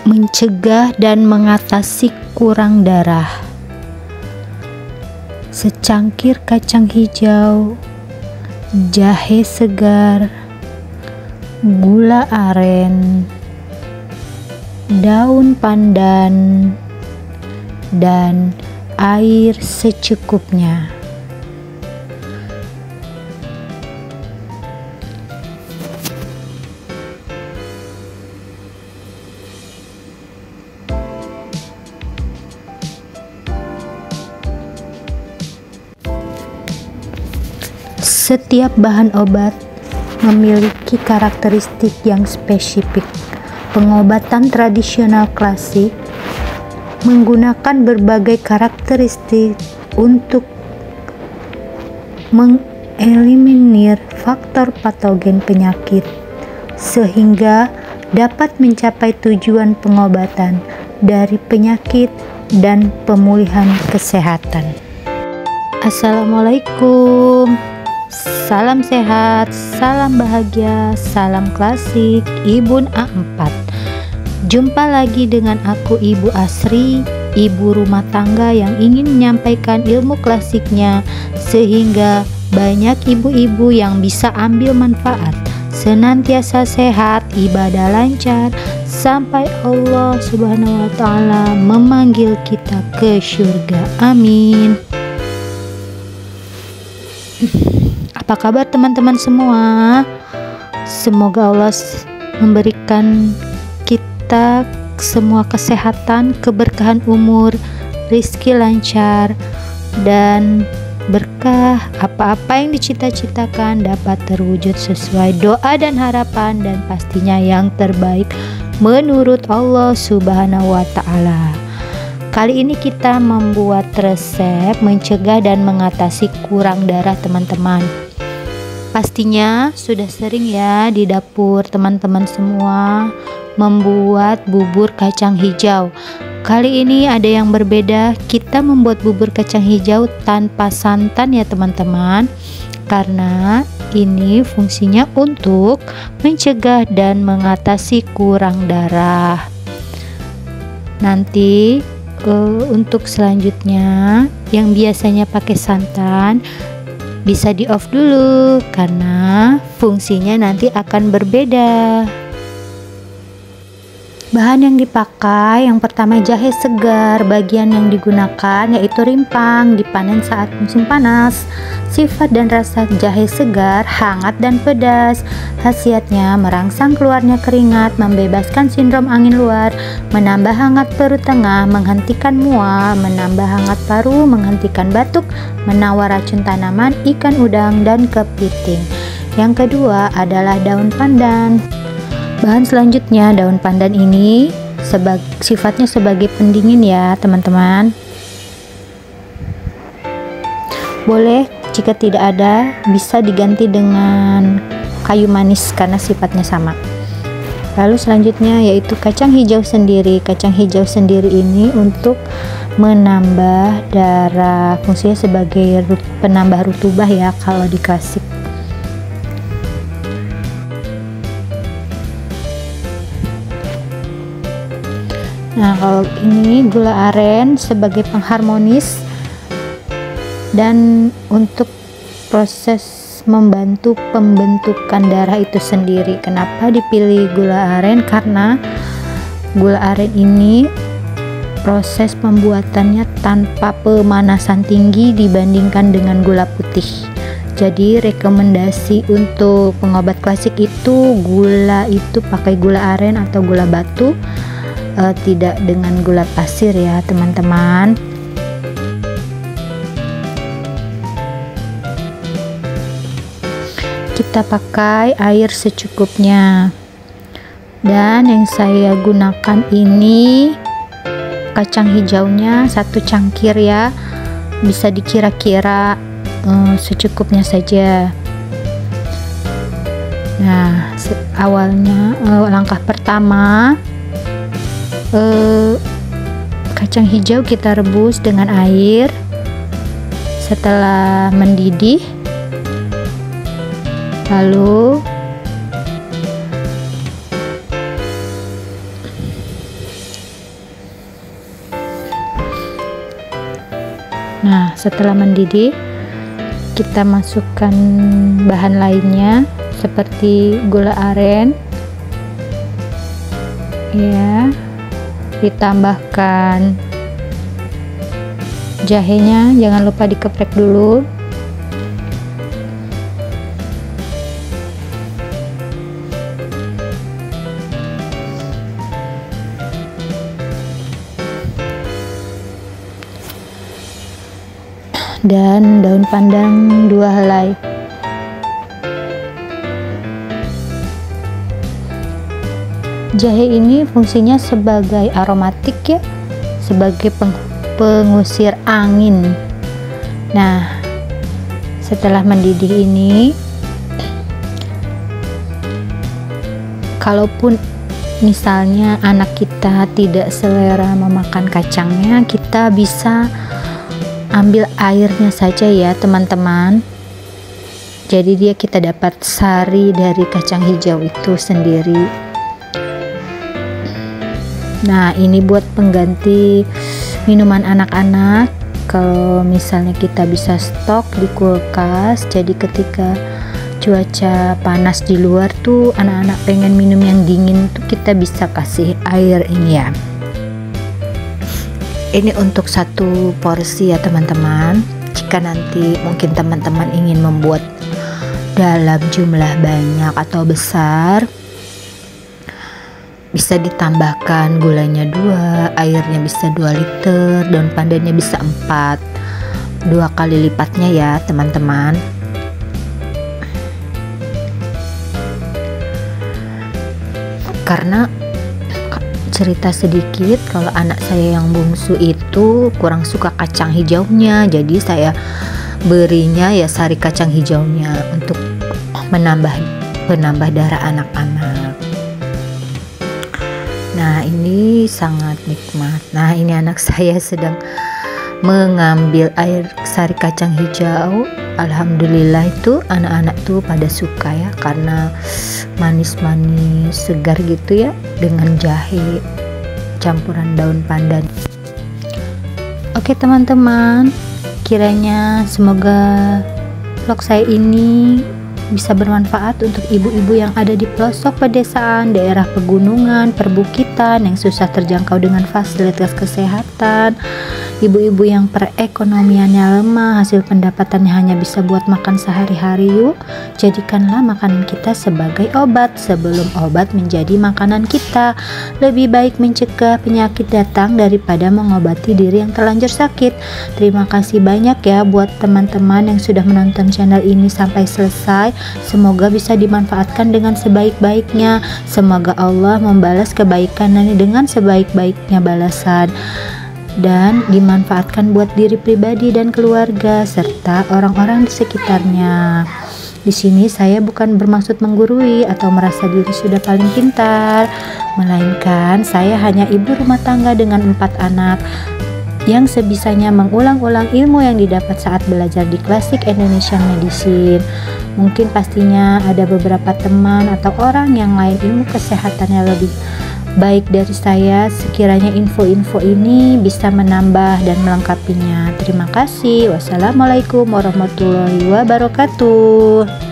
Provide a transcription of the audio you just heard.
mencegah dan mengatasi kurang darah. Secangkir kacang hijau, jahe segar, gula aren, daun pandan, dan air secukupnya. Setiap bahan obat memiliki karakteristik yang spesifik. Pengobatan tradisional klasik menggunakan berbagai karakteristik untuk mengeliminir faktor patogen penyakit sehingga dapat mencapai tujuan pengobatan dari penyakit dan pemulihan kesehatan. Assalamualaikum. Salam sehat, salam bahagia, salam klasik, Ibun A4. Jumpa lagi dengan aku Ibu Asri, ibu rumah tangga yang ingin menyampaikan ilmu klasiknya sehingga banyak ibu-ibu yang bisa ambil manfaat, senantiasa sehat, ibadah lancar, sampai Allah Subhanahu wa Ta'ala memanggil kita ke surga. Amin. Apa kabar teman-teman semua? Semoga Allah memberikan kita semua kesehatan, keberkahan umur, rizki lancar, dan berkah. Apa-apa yang dicita-citakan dapat terwujud sesuai doa dan harapan, dan pastinya yang terbaik menurut Allah Subhanahu wa Ta'ala. Kali ini kita membuat resep mencegah dan mengatasi kurang darah teman-teman. Pastinya sudah sering ya di dapur teman-teman semua membuat bubur kacang hijau. Kali ini ada yang berbeda, kita membuat bubur kacang hijau tanpa santan ya teman-teman, karena ini fungsinya untuk mencegah dan mengatasi kurang darah. Nanti untuk selanjutnya yang biasanya pakai santan bisa di off dulu karena fungsinya nanti akan berbeda. Bahan yang dipakai yang pertama jahe segar. Bagian yang digunakan yaitu rimpang, dipanen saat musim panas. Sifat dan rasa jahe segar hangat dan pedas. Khasiatnya merangsang keluarnya keringat, membebaskan sindrom angin luar, menambah hangat perut tengah, menghentikan mual, menambah hangat paru, menghentikan batuk, menawar racun tanaman, ikan udang, dan kepiting. Yang kedua adalah daun pandan. Bahan selanjutnya daun pandan ini sifatnya sebagai pendingin ya teman-teman. Boleh jika tidak ada bisa diganti dengan kayu manis karena sifatnya sama. Lalu selanjutnya yaitu kacang hijau sendiri. Kacang hijau sendiri ini untuk menambah darah, fungsinya sebagai penambah rutubah ya kalau di klasik. Nah, kalau ini gula aren sebagai pengharmonis dan untuk proses membantu pembentukan darah itu sendiri. Kenapa dipilih gula aren? Karena gula aren ini proses pembuatannya tanpa pemanasan tinggi dibandingkan dengan gula putih. Jadi rekomendasi untuk pengobat klasik itu gula itu pakai gula aren atau gula batu, tidak dengan gula pasir ya teman-teman. Kita pakai air secukupnya, dan yang saya gunakan ini kacang hijaunya 1 cangkir ya, bisa dikira-kira secukupnya saja. Nah, awalnya langkah pertama kacang hijau kita rebus dengan air. Setelah mendidih, lalu Nah, setelah mendidih, kita masukkan bahan lainnya seperti gula aren, ya, ditambahkan jahenya, jangan lupa dikeprek dulu. Dan daun pandan 2 helai. Jahe ini fungsinya sebagai aromatik ya, sebagai pengusir angin. Nah, setelah mendidih ini, kalaupun misalnya anak kita tidak selera memakan kacangnya, kita bisa ambil airnya saja ya teman-teman. Jadi kita dapat sari dari kacang hijau itu sendiri. Nah, ini buat pengganti minuman anak-anak. Kalau misalnya kita bisa stok di kulkas, jadi ketika cuaca panas di luar tuh anak-anak pengen minum yang dingin tuh, kita bisa kasih air ini ya. Ini untuk 1 porsi ya teman-teman. Jika nanti mungkin teman-teman ingin membuat dalam jumlah banyak atau besar, bisa ditambahkan gulanya 2, airnya bisa 2 liter, daun pandannya bisa 4, 2 kali lipatnya ya teman-teman. Karena cerita sedikit, kalau anak saya yang bungsu itu kurang suka kacang hijaunya, jadi saya berinya ya sari kacang hijaunya untuk penambah darah anak-anak. Nah, ini sangat nikmat. Nah, ini anak saya sedang mengambil air sari kacang hijau. Alhamdulillah itu anak-anak tuh pada suka ya, karena manis-manis segar gitu ya, dengan jahe campuran daun pandan. Oke teman-teman, kiranya semoga vlog saya ini bisa bermanfaat untuk ibu-ibu yang ada di pelosok pedesaan, daerah pegunungan, perbukitan yang susah terjangkau dengan fasilitas kesehatan, ibu-ibu yang perekonomiannya lemah, hasil pendapatannya hanya bisa buat makan sehari-hari. Yuk, jadikanlah makanan kita sebagai obat sebelum obat menjadi makanan kita. Lebih baik mencegah penyakit datang daripada mengobati diri yang terlanjur sakit. Terima kasih banyak ya buat teman-teman yang sudah menonton channel ini sampai selesai. Semoga bisa dimanfaatkan dengan sebaik-baiknya. Semoga Allah membalas kebaikan ini dengan sebaik-baiknya balasan, dan dimanfaatkan buat diri pribadi dan keluarga serta orang-orang di sekitarnya. Di sini saya bukan bermaksud menggurui atau merasa diri sudah paling pintar, melainkan saya hanya ibu rumah tangga dengan 4 anak yang sebisanya mengulang-ulang ilmu yang didapat saat belajar di Classic Indonesian Medicine. Mungkin pastinya ada beberapa teman atau orang yang lain ilmu kesehatannya lebih baik dari saya. Sekiranya info-info ini bisa menambah dan melengkapinya. Terima kasih. Wassalamualaikum warahmatullahi wabarakatuh.